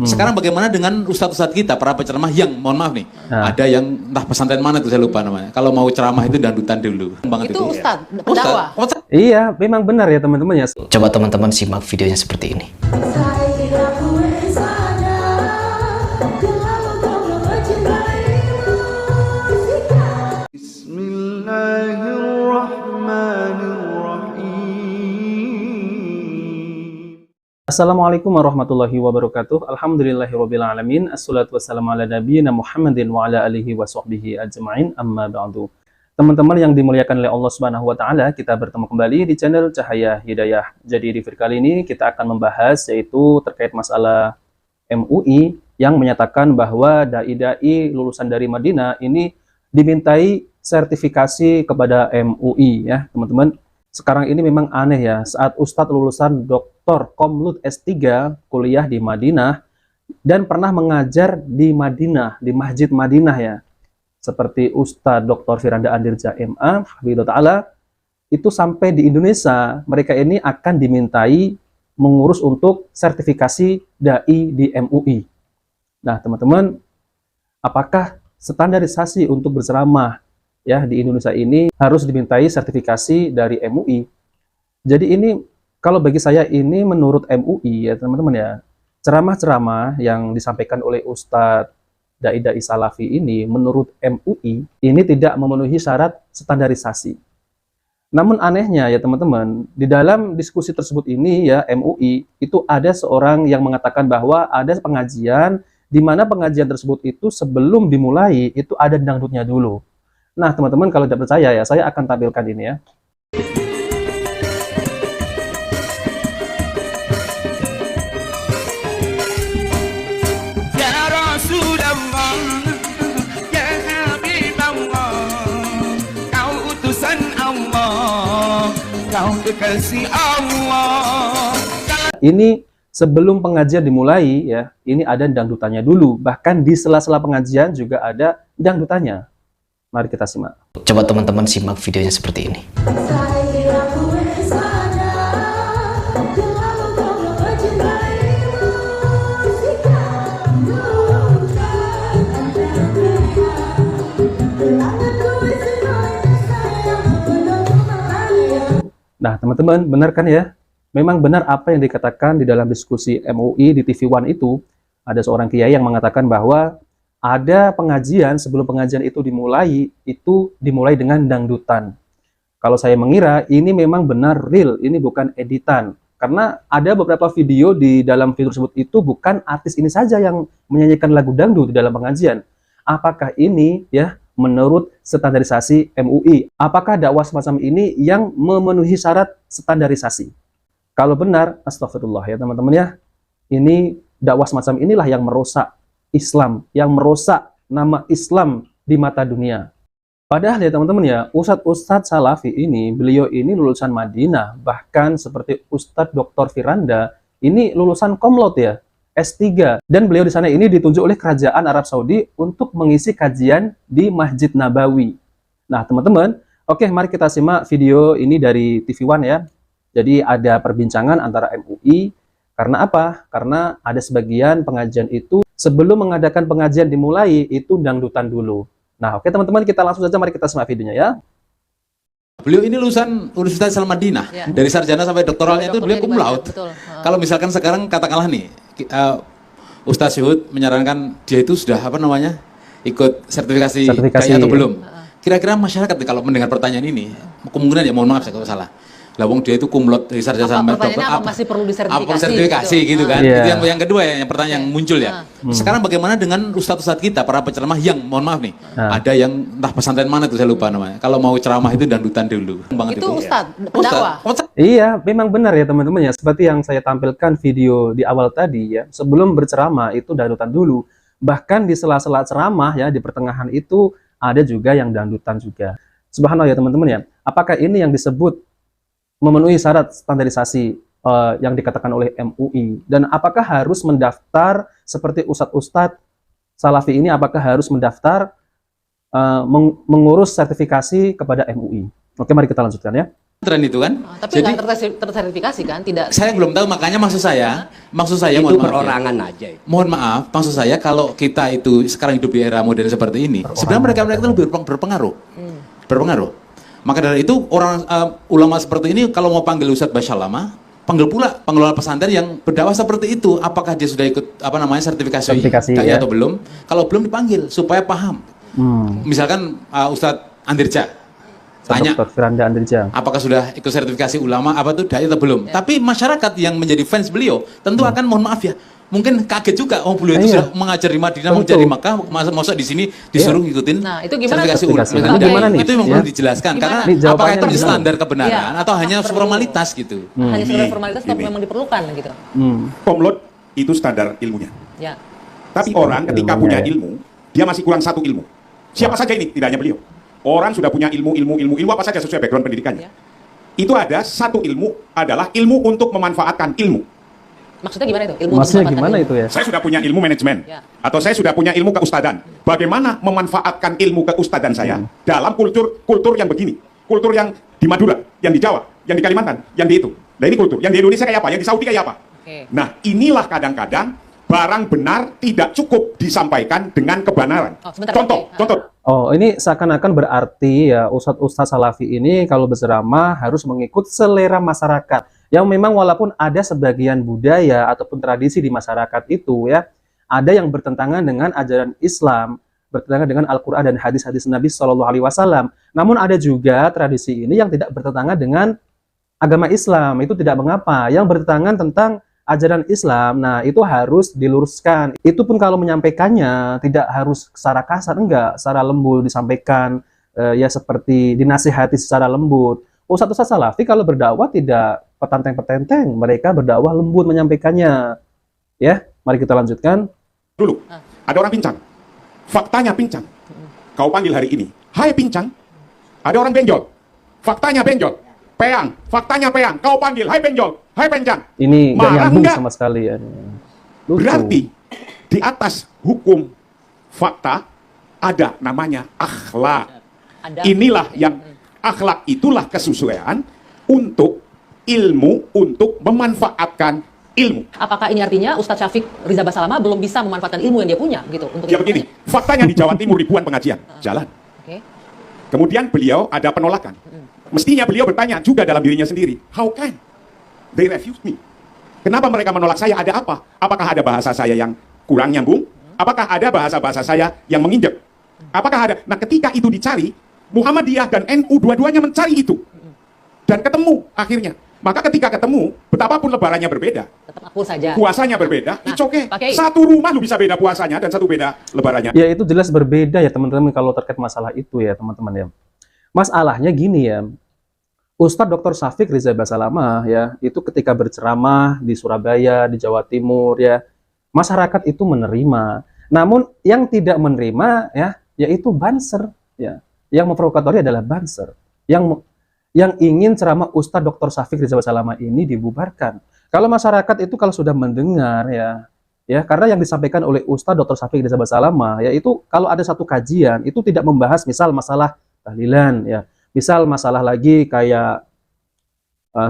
Sekarang bagaimana dengan ustadz-ustadz kita, para penceramah yang, mohon maaf nih, ada yang entah pesantren mana itu saya lupa namanya. Kalau mau ceramah itu dangdutan dulu. Itu ustadz, pendakwah. Iya, memang benar ya teman-teman ya. Coba teman-teman simak videonya seperti ini. Assalamualaikum warahmatullahi wabarakatuh. Alhamdulillahirrabbilalamin. Assalatu wassalamu ala nabiyina Muhammadin wa ala alihi wa sahbihi ajma'in, amma ba'du. Teman-teman yang dimuliakan oleh Allah Subhanahu wa taala, kita bertemu kembali di channel Cahaya Hidayah. Jadi di video kali ini kita akan membahas yaitu terkait masalah MUI yang menyatakan bahwa dai-dai lulusan dari Madinah ini dimintai sertifikasi kepada MUI ya, teman-teman. Sekarang ini memang aneh ya, saat Ustadz lulusan Dr. Komlut S3 kuliah di Madinah dan pernah mengajar di Madinah, di Masjid Madinah ya, seperti Ustadz Dr. Firanda Andirja MA, Hafidhullah Ta'ala, itu sampai di Indonesia, mereka ini akan dimintai mengurus untuk sertifikasi dai di MUI. Nah teman-teman, apakah standarisasi untuk berceramah ya di Indonesia ini harus dimintai sertifikasi dari MUI? Jadi ini kalau bagi saya ini menurut MUI ya teman-teman ya, ceramah-ceramah yang disampaikan oleh Ustadz dai-dai Salafi ini menurut MUI ini tidak memenuhi syarat standarisasi. Namun anehnya ya teman-teman, di dalam diskusi tersebut ini ya MUI itu ada seorang yang mengatakan bahwa ada pengajian di mana pengajian tersebut itu sebelum dimulai itu ada dangdutnya dulu. Nah teman-teman, kalau tidak percaya ya, saya akan tampilkan ini ya. Ya Rasulullah, ya Habibullah, kau utusan Allah, kau kekasih Allah. Ini sebelum pengajian dimulai ya, ini ada dangdutannya dulu. Bahkan di sela-sela pengajian juga ada dangdutannya. Mari kita simak. Coba teman-teman simak videonya seperti ini. Nah teman-teman, benar kan ya? Memang benar apa yang dikatakan di dalam diskusi MUI di TV One itu. Ada seorang kiai yang mengatakan bahwa ada pengajian, sebelum pengajian itu dimulai dengan dangdutan. Kalau saya mengira ini memang benar real, ini bukan editan. Karena ada beberapa video di dalam video tersebut itu bukan artis ini saja yang menyanyikan lagu dangdut di dalam pengajian. Apakah ini ya menurut standarisasi MUI? Apakah dakwah semacam ini yang memenuhi syarat standarisasi? Kalau benar, astagfirullah ya teman-teman ya, ini dakwah semacam inilah yang merusak Islam, yang merusak nama Islam di mata dunia. Padahal ya teman-teman ya, Ustadz Salafi ini, beliau ini lulusan Madinah, bahkan seperti Ustadz Dr. Firanda, ini lulusan Komlot ya, S3. Dan beliau di sana ini ditunjuk oleh kerajaan Arab Saudi untuk mengisi kajian di Masjid Nabawi. Nah teman-teman, oke mari kita simak video ini dari TV One ya. Jadi ada perbincangan antara MUI, karena apa? Karena ada sebagian pengajian itu sebelum mengadakan pengajian dimulai itu dangdutan dulu. Nah, oke teman-teman, kita langsung saja mari kita simak videonya ya. Beliau ini lulusan Universitas Al Madinah, dari sarjana sampai doktoralnya itu beliau cum laude. Kalau misalkan sekarang katakanlah nih, Ustadz Syuhud menyarankan dia itu sudah apa namanya ikut sertifikasi kayaknya atau belum. Kira-kira masyarakat kalau mendengar pertanyaan ini, kemungkinan ya mohon maaf saya kalau salah. Lah wong dia itu kumlot dari sarjana sampai doktor, masih perlu disertifikasi? Apa sertifikasi gitu kan? Yeah. Itu yang kedua ya, yang pertanyaan yang muncul ya. Sekarang bagaimana dengan ustadz-ustadz kita, para penceramah yang, mohon maaf nih, ada yang entah pesantren mana itu saya lupa namanya. Kalau mau ceramah itu dangdutan dulu. Itu ustadz, pendakwah. Iya, memang benar ya teman-teman ya. Seperti yang saya tampilkan video di awal tadi ya, sebelum berceramah itu dangdutan dulu. Bahkan di sela-sela ceramah ya, di pertengahan itu ada juga yang dangdutan juga. Subhanallah ya teman-teman ya. Apakah ini yang disebut memenuhi syarat standarisasi yang dikatakan oleh MUI? Dan apakah harus mendaftar seperti ustadz-ustadz Salafi ini, apakah harus mendaftar mengurus sertifikasi kepada MUI? Oke, mari kita lanjutkan ya. Tren itu kan. Tapi Jadi nggak tersertifikasi kan? Tidak. saya belum tahu, makanya maksud saya Itu mohon maaf ya. perorangan aja itu. Mohon maaf, maksud saya kalau kita itu sekarang hidup di era modern seperti ini, sebenarnya mereka itu lebih berpengaruh. Berpengaruh. Maka dari itu orang ulama seperti ini kalau mau panggil Ustadz Basyalama, panggil pula pengelola pesantren yang berdakwah seperti itu. Apakah dia sudah ikut sertifikasi dai ya. atau belum? Kalau belum dipanggil supaya paham. Misalkan Ustadz Andirja tanya, Dr. Firanda Andirja. apakah sudah ikut sertifikasi ulama apa tuh dai atau belum? Tapi masyarakat yang menjadi fans beliau tentu akan mohon maaf ya, mungkin kaget juga, oh beliau itu sudah mengajar di Madinah, mengajar di Makkah, masa di sini disuruh ngikutin Nah, itu gimana sertifikasi tuh? ulama. Itu gimana nih? Itu yang perlu dijelaskan karena Nih, jawabannya apakah itu gimana? standar kebenaran Iya. atau hanya Perlu. formalitas gitu. Hanya sekedar Ini- formalitas atau ini. memang diperlukan gitu. Komlot itu standar ilmunya. Ya. Tapi orang ketika ilmunya punya ya. ilmu, dia masih kurang satu ilmu. Siapa saja ini, tidak hanya beliau. Orang sudah punya ilmu apa saja sesuai background pendidikannya. Ya. Itu ada satu ilmu adalah ilmu untuk memanfaatkan ilmu. Maksudnya gimana itu? Ilmu Maksudnya untuk gimana mendapatkan itu ya? Saya sudah punya ilmu manajemen, Ya. atau saya sudah punya ilmu keustadan. Bagaimana memanfaatkan ilmu keustadan saya dalam kultur yang begini, kultur yang di Madura, yang di Jawa, yang di Kalimantan, yang di itu. Nah ini kultur. Yang di Indonesia kayak apa? Yang di Saudi kayak apa? Oke. Nah inilah kadang-kadang barang benar tidak cukup disampaikan dengan kebenaran. Oh, sebentar, Contoh, oke. contoh. Oh, ini seakan-akan berarti ya Ustadz Salafi ini kalau berceramah harus mengikut selera masyarakat. Yang memang walaupun ada sebagian budaya ataupun tradisi di masyarakat itu ya, ada yang bertentangan dengan ajaran Islam, bertentangan dengan Al-Quran dan hadis-hadis Nabi SAW. Namun ada juga tradisi ini yang tidak bertentangan dengan agama Islam, itu tidak mengapa. Yang bertentangan tentang ajaran Islam, nah itu harus diluruskan. Itu pun kalau menyampaikannya tidak harus secara kasar, enggak, secara lembut disampaikan, ya seperti dinasihati secara lembut. Ustadz Salafi kalau berdakwah tidak petanteng-petenteng, mereka berdakwah lembut menyampaikannya. Ya, mari kita lanjutkan. Dulu, ada orang pincang. Faktanya pincang. Kau panggil hari ini, hai pincang. Ada orang benjol. Faktanya benjol. Peang, faktanya peang. Kau panggil, hai benjol, hai pencang. Ini nggak Marah nyambung nggak? sama sekali ya. Lucu. Berarti di atas hukum fakta ada namanya akhlak. Ada. Inilah yang akhlak itulah kesesuaian untuk ilmu, untuk memanfaatkan ilmu. Apakah ini artinya Ustadz Syafiq Riza Basalama belum bisa memanfaatkan ilmu yang dia punya gitu untuk Ya begini, faktanya di Jawa Timur ribuan pengajian jalan. Oke. Kemudian beliau ada penolakan. Mestinya beliau bertanya juga dalam dirinya sendiri, how can they refuse me? Kenapa mereka menolak saya? Ada apa? Apakah ada bahasa saya yang kurang nyambung? Apakah ada bahasa-bahasa saya yang menginjak? Apakah ada? Nah ketika itu dicari, Muhammadiyah dan NU dua-duanya mencari itu. Dan ketemu akhirnya. Maka ketika ketemu, betapapun lebarannya berbeda, Tetap akul saja. puasanya berbeda, Nah, it's okay. Pak Kiai. Satu rumah lu bisa beda puasanya dan satu beda lebarannya. Ya itu jelas berbeda ya teman-teman kalau terkait masalah itu ya teman-teman ya. Masalahnya gini ya, Ustadz Dr. Syafiq Riza Basalama ya, itu ketika berceramah di Surabaya, di Jawa Timur ya, masyarakat itu menerima. Namun yang tidak menerima ya, yaitu banser ya. Yang memprovokatori adalah banser. Yang ingin ceramah Ustadz Dr. Syafiq Riza Basalama ini dibubarkan. Kalau masyarakat itu kalau sudah mendengar ya karena yang disampaikan oleh Ustadz Dr. Syafiq Riza Basalama yaitu kalau ada satu kajian itu tidak membahas misal masalah tahlilan ya, misal masalah lagi kayak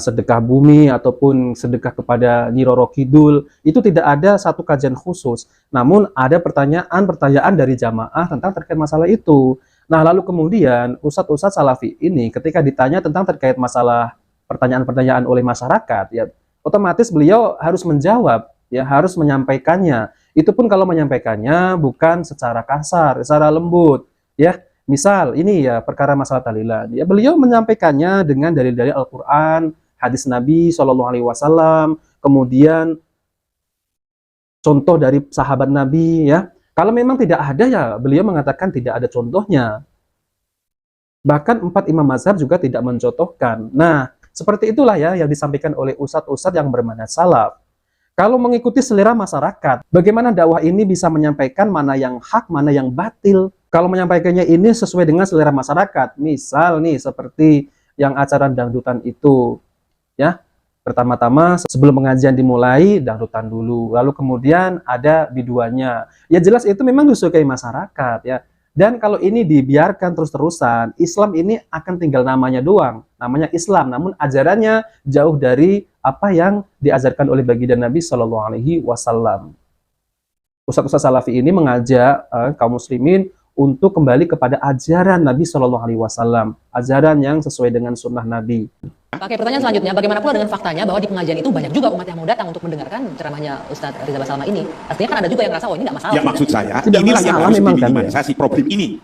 sedekah bumi ataupun sedekah kepada Nyi Roro Kidul, itu tidak ada satu kajian khusus. Namun ada pertanyaan dari jamaah tentang terkait masalah itu. Nah, lalu kemudian Ustadz Salafi ini ketika ditanya tentang terkait masalah pertanyaan-pertanyaan oleh masyarakat, ya otomatis beliau harus menjawab, ya harus menyampaikannya. Itu pun kalau menyampaikannya bukan secara kasar, secara lembut, ya. Misal ini ya perkara masalah tahlilan, ya beliau menyampaikannya dengan dalil-dalil Al-Quran, hadis Nabi SAW, kemudian contoh dari sahabat Nabi ya. Kalau memang tidak ada ya beliau mengatakan tidak ada contohnya. Bahkan 4 imam mazhab juga tidak mencontohkan. Nah, seperti itulah ya yang disampaikan oleh ustadz-ustadz yang bermanhaj salaf. Kalau mengikuti selera masyarakat, bagaimana dakwah ini bisa menyampaikan mana yang hak, mana yang batil? Kalau menyampaikannya ini sesuai dengan selera masyarakat, misal nih seperti yang acara dangdutan itu, ya. Pertama-tama sebelum pengajian dimulai dangdutan dulu, lalu kemudian ada biduannya. Ya jelas itu memang disukai masyarakat, ya. Dan kalau ini dibiarkan terus-terusan, Islam ini akan tinggal namanya doang, namanya Islam, namun ajarannya jauh dari apa yang diajarkan oleh baginda Nabi Shallallahu Alaihi Wasallam. Ustadz-ustadz Salafi ini mengajak kaum muslimin untuk kembali kepada ajaran Nabi Shallallahu Alaihi Wasallam, ajaran yang sesuai dengan sunnah Nabi. Oke, pertanyaan selanjutnya, bagaimana pula dengan faktanya bahwa di pengajian itu banyak juga umat yang mau datang untuk mendengarkan ceramahnya Ustadz Riza Basalama ini? Artinya kan ada juga yang ngerasa, oh ini nggak masalah. Ya maksud saya, Tidak inilah yang masalah harus memang kan, diminimalisasi problem ini.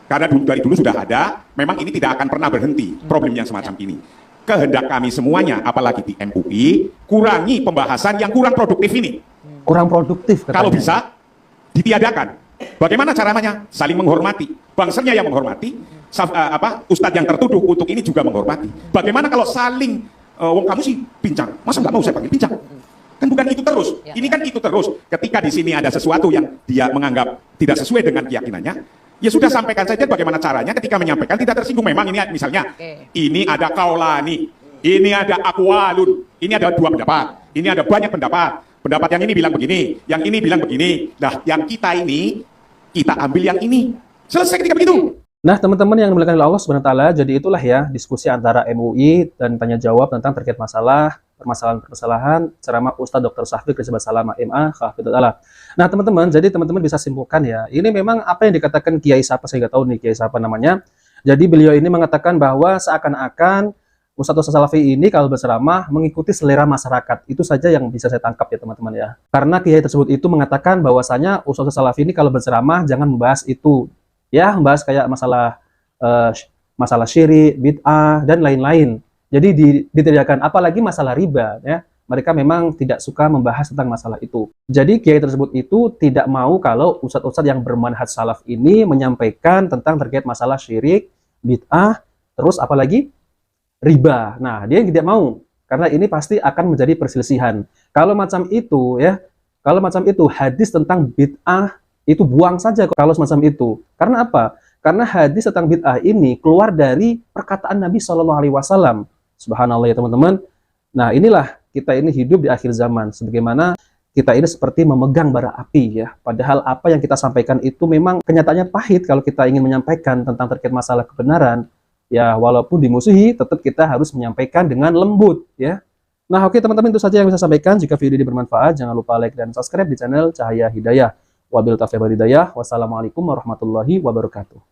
Karena dari dulu sudah ada, memang ini tidak akan pernah berhenti problem yang semacam ini. Kehendak kami semuanya, apalagi di MUI, kurangi pembahasan yang kurang produktif ini. Kurang produktif katanya. Kalau bisa, ditiadakan. Bagaimana caranya? Saling menghormati. Bangsanya yang menghormati, ustadz yang tertuduh untuk ini juga menghormati. Bagaimana kalau saling, wong kamu sih pincang, masa nggak mau saya panggil pincang? Kan bukan itu terus. Ini kan itu terus. Ketika di sini ada sesuatu yang dia menganggap tidak sesuai dengan keyakinannya, ya sudah sampaikan saja bagaimana caranya ketika menyampaikan tidak tersinggung. Memang ini misalnya, ini ada kaulani, ini ada akwalun, ini ada 2 pendapat, ini ada banyak pendapat. Pendapat yang ini bilang begini, yang ini bilang begini. Nah, yang kita ini, kita ambil yang ini. Selesai ketika begitu. Nah, teman-teman yang dimuliakan oleh Allah Subhanahu wa taala, jadi itulah ya diskusi antara MUI dan tanya jawab tentang terkait permasalahan-permasalahan ceramah Ustadz Dr. Syafiq Riza Basalama MA Hafidhullah. Nah, teman-teman, jadi teman-teman bisa simpulkan ya. Ini memang apa yang dikatakan Kiai siapa, saya nggak tahu nih Kiai siapa namanya. Jadi beliau ini mengatakan bahwa seakan-akan Ustadz Salafi ini kalau berceramah mengikuti selera masyarakat. Itu saja yang bisa saya tangkap ya teman-teman ya. Karena kiai tersebut itu mengatakan bahwasanya Ustadz Salafi ini kalau berceramah jangan membahas itu. Ya, membahas kayak masalah syirik, bid'ah, dan lain-lain. Jadi ditiadakan, apalagi masalah riba ya. Mereka memang tidak suka membahas tentang masalah itu. Jadi kiai tersebut itu tidak mau kalau ustadz-ustadz yang bermanhaj salaf ini menyampaikan tentang terkait masalah syirik, bid'ah, terus apalagi riba. Nah, dia tidak mau karena ini pasti akan menjadi perselisihan. Kalau macam itu ya, kalau macam itu hadis tentang bid'ah itu buang saja kalau semacam itu. Karena apa? Karena hadis tentang bid'ah ini keluar dari perkataan Nabi Shallallahu Alaihi Wasallam. Subhanallah ya teman-teman. Nah, inilah kita ini hidup di akhir zaman. Sebagaimana kita ini seperti memegang bara api ya. Padahal apa yang kita sampaikan itu memang kenyataannya pahit kalau kita ingin menyampaikan tentang terkait masalah kebenaran. Ya, walaupun dimusuhi, tetap kita harus menyampaikan dengan lembut, ya. Nah, oke teman-teman, itu saja yang bisa saya sampaikan. Jika video ini bermanfaat, jangan lupa like dan subscribe di channel Cahaya Hidayah. Wabillahi taufiq wal hidayah. Wassalamualaikum warahmatullahi wabarakatuh.